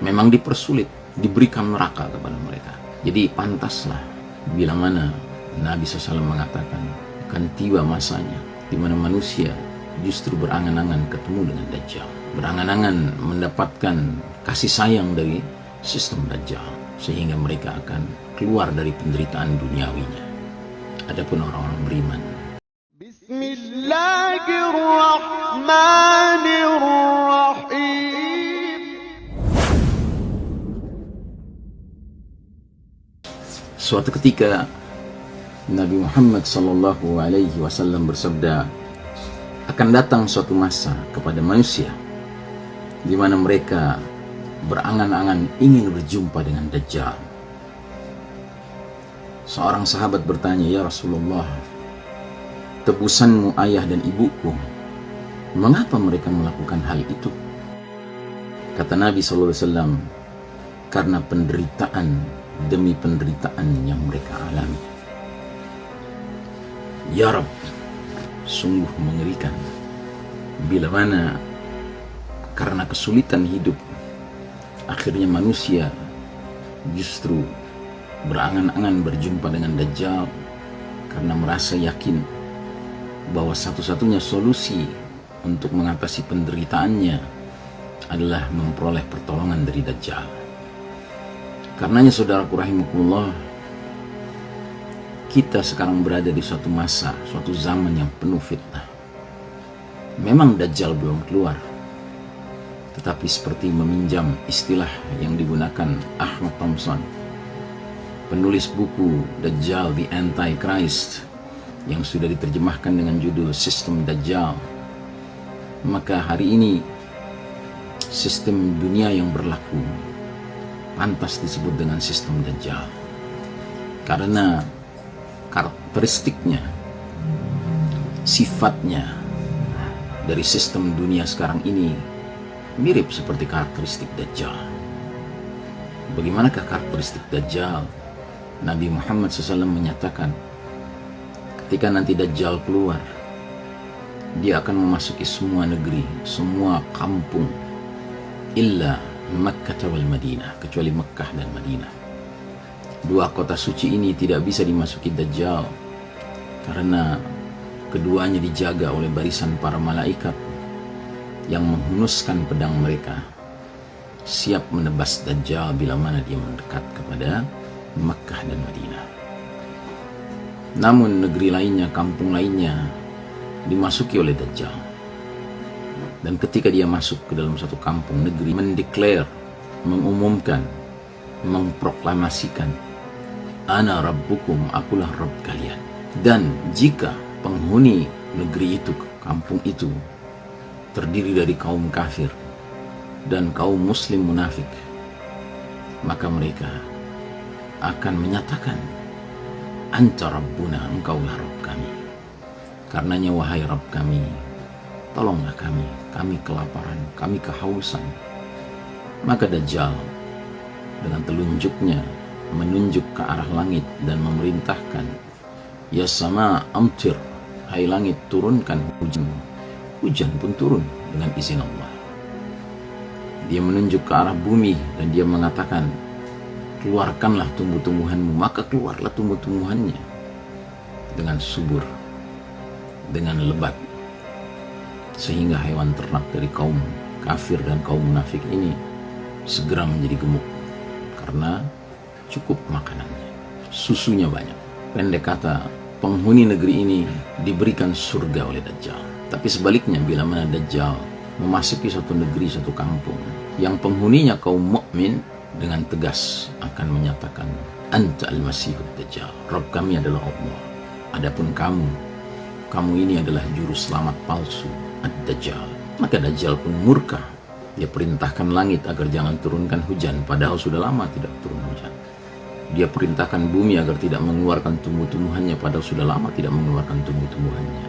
memang dipersulit, diberikan neraka kepada mereka. Jadi pantaslah bila mana Nabi SAW mengatakan akan tiba masanya di mana manusia justru berangan-angan ketemu dengan Dajjal, berangan-angan mendapatkan kasih sayang dari sistem Dajjal, sehingga mereka akan keluar dari penderitaan duniawinya. Adapun orang-orang beriman, Bismillahirrahmanirrahim. suatu ketika Nabi Muhammad SAW bersabda, akan datang suatu masa kepada manusia di mana mereka berangan-angan ingin berjumpa dengan Dajjal. Seorang sahabat bertanya, ya Rasulullah, tebusanmu ayah dan ibuku, mengapa mereka melakukan hal itu? Kata Nabi SAW, karena penderitaan demi penderitaan yang mereka alami. Ya Rabb, sungguh mengerikan bila mana karena kesulitan hidup akhirnya manusia justru berangan-angan berjumpa dengan Dajjal karena merasa yakin bahwa satu-satunya solusi untuk mengatasi penderitaannya adalah memperoleh pertolongan dari Dajjal. Karenanya saudaraku rahimakumullah, kita sekarang berada di suatu masa, suatu zaman yang penuh fitnah. Memang Dajjal belum keluar, tetapi seperti meminjam istilah yang digunakan Ahmad Thompson, penulis buku Dajjal the Antichrist, yang sudah diterjemahkan dengan judul Sistem Dajjal, maka hari ini sistem dunia yang berlaku pantas disebut dengan sistem Dajjal, karena karakteristiknya, sifatnya dari sistem dunia sekarang ini mirip seperti karakteristik Dajjal. Bagaimanakah karakteristik Dajjal? Nabi Muhammad SAW menyatakan, ketika nanti Dajjal keluar, dia akan memasuki semua negeri, semua kampung, illa Makkah wal Madinah, kecuali Mekkah dan Madinah. Dua kota suci ini tidak bisa dimasuki Dajjal karena keduanya dijaga oleh barisan para malaikat yang menghunuskan pedang mereka, siap menebas Dajjal bila mana dia mendekat kepada Mekkah dan Madinah. Namun negeri lainnya, kampung lainnya dimasuki oleh Dajjal. Dan ketika dia masuk ke dalam satu kampung negeri, mendeklar, mengumumkan, memproklamasikan, Ana Rabbukum, akulah Rabb kalian. Dan jika penghuni negeri itu, kampung itu, terdiri dari kaum kafir dan kaum muslim munafik, maka mereka akan menyatakan, Anta Rabbuna, engkaulah Rabb kami. Karenanya wahai Rabb kami, tolonglah kami kelaparan, kami kehausan. Maka Dajjal dengan telunjuknya menunjuk ke arah langit dan memerintahkan, ya sama amtir, hai langit turunkan hujan. Hujan pun turun dengan izin Allah. Dia menunjuk ke arah bumi dan dia mengatakan, keluarkanlah tumbuh-tumbuhanmu. Maka keluarlah tumbuh-tumbuhannya dengan subur, dengan lebat, sehingga hewan ternak dari kaum kafir dan kaum munafik ini segera menjadi gemuk karena cukup makanannya, susunya banyak. Pendek kata, penghuni negeri ini diberikan surga oleh Dajjal. Tapi sebaliknya, bila mana Dajjal memasuki suatu negeri, suatu kampung yang penghuninya kaum mukmin, dengan tegas akan menyatakan, Anta al-Masihud Dajjal, Rabb kami adalah Allah. Adapun kamu ini adalah juru selamat palsu, Ad-Dajjal. Maka Dajjal pun murka. Dia perintahkan langit agar jangan turunkan hujan, padahal sudah lama tidak turun hujan. Dia perintahkan bumi agar tidak mengeluarkan tumbuh-tumbuhannya, padahal sudah lama tidak mengeluarkan tumbuh-tumbuhannya.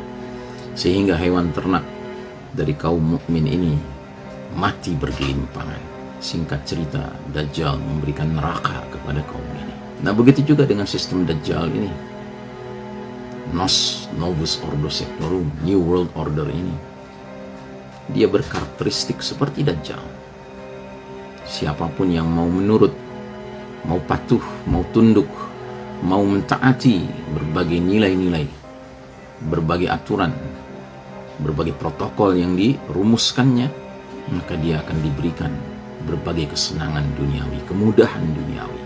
Sehingga hewan ternak dari kaum mukmin ini mati bergelimpangan. Singkat cerita, Dajjal memberikan neraka kepada kaum ini. Nah, begitu juga dengan sistem Dajjal ini. Novus Ordo Seclorum, New World Order ini, dia berkarakteristik seperti Dajjal. siapapun yang mau menurut, mau patuh, mau tunduk, mau mentaati berbagai nilai-nilai, berbagai aturan, berbagai protokol yang dirumuskannya, maka dia akan diberikan berbagai kesenangan duniawi, kemudahan duniawi,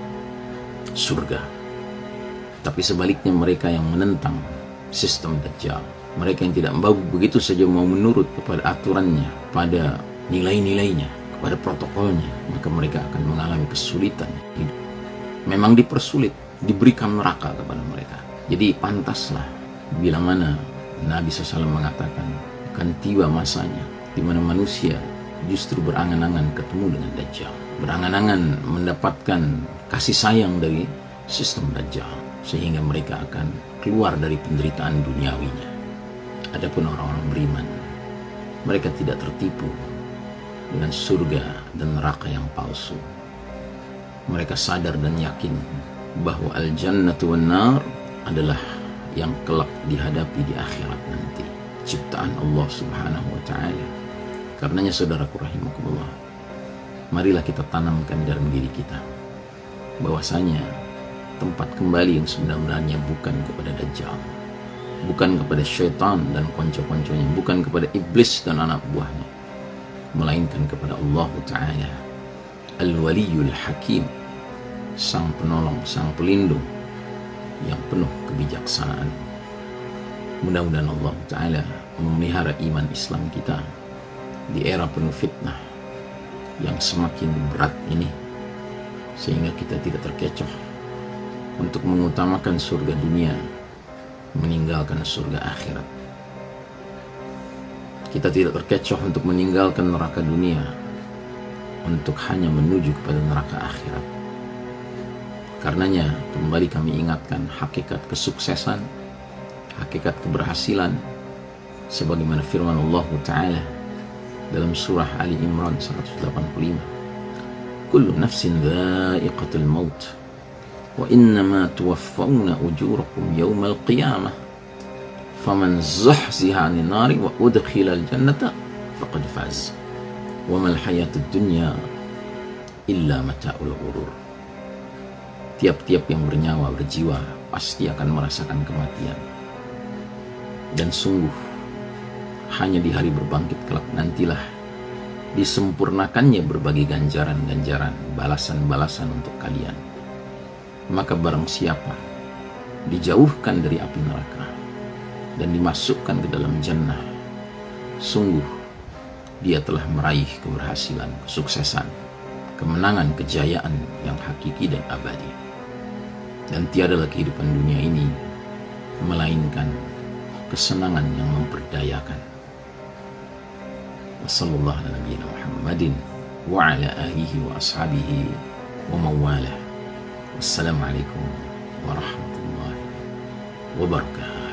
surga. Tapi sebaliknya mereka yang menentang sistem Dajjal, mereka yang tidak begitu saja mau menurut kepada aturannya, pada nilai-nilainya, kepada protokolnya, maka mereka akan mengalami kesulitan hidup. Memang dipersulit, diberikan neraka kepada mereka. Jadi pantaslah bila mana Nabi SAW mengatakan akan tiba masanya di mana manusia justru berangan-angan ketemu dengan Dajjal, berangan-angan mendapatkan kasih sayang dari sistem Dajjal, sehingga mereka akan keluar dari penderitaan duniawinya. Adapun orang-orang beriman, mereka tidak tertipu dengan surga dan neraka yang palsu. Mereka sadar dan yakin bahwa al-jannatu wan nar adalah yang kelak dihadapi di akhirat nanti, ciptaan Allah Subhanahu wa taala. Karenanya saudaraku rahimakumullah, marilah kita tanamkan dalam diri kita bahwasanya tempat kembali yang sebenarnya bukan kepada Dajjal, bukan kepada syaitan dan konco-konconya, bukan kepada iblis dan anak buahnya, melainkan kepada Allah Ta'ala, Al-Waliyul Hakim, sang penolong, sang pelindung yang penuh kebijaksanaan. Mudah-mudahan Allah Ta'ala memelihara iman Islam kita di era penuh fitnah yang semakin berat ini, sehingga kita tidak terkecoh untuk mengutamakan surga dunia meninggalkan surga akhirat. Kita tidak terkecoh untuk meninggalkan neraka dunia untuk hanya menuju kepada neraka akhirat. Karenanya kembali kami ingatkan hakikat kesuksesan, hakikat keberhasilan, sebagaimana firman Allah Ta'ala dalam surah Ali Imran 185, kullu nafsin dha'iqatul maut wa innama tuwaffawna ujurakum yawmal qiyamah faman zahziha 'anil nari wa udkhilal jannata faqad faz wa mal hayatud dunya illa mata'ul ghurur. Tiap-tiap yang bernyawa, berjiwa pasti akan merasakan kematian, dan sungguh hanya di hari berbangkit kelak nantilah disempurnakannya berbagai ganjaran-ganjaran, balasan-balasan untuk kalian. Maka barang siapa dijauhkan dari api neraka dan dimasukkan ke dalam jannah, sungguh dia telah meraih keberhasilan, kesuksesan, kemenangan, kejayaan yang hakiki dan abadi. Dan tiadalah kehidupan dunia ini melainkan kesenangan yang memperdayakan. Wassallallahu ala nabiyyina Muhammadin wa ala alihi wa ashabihi wa mawalah. Wassalamualaikum warahmatullahi wabarakatuh.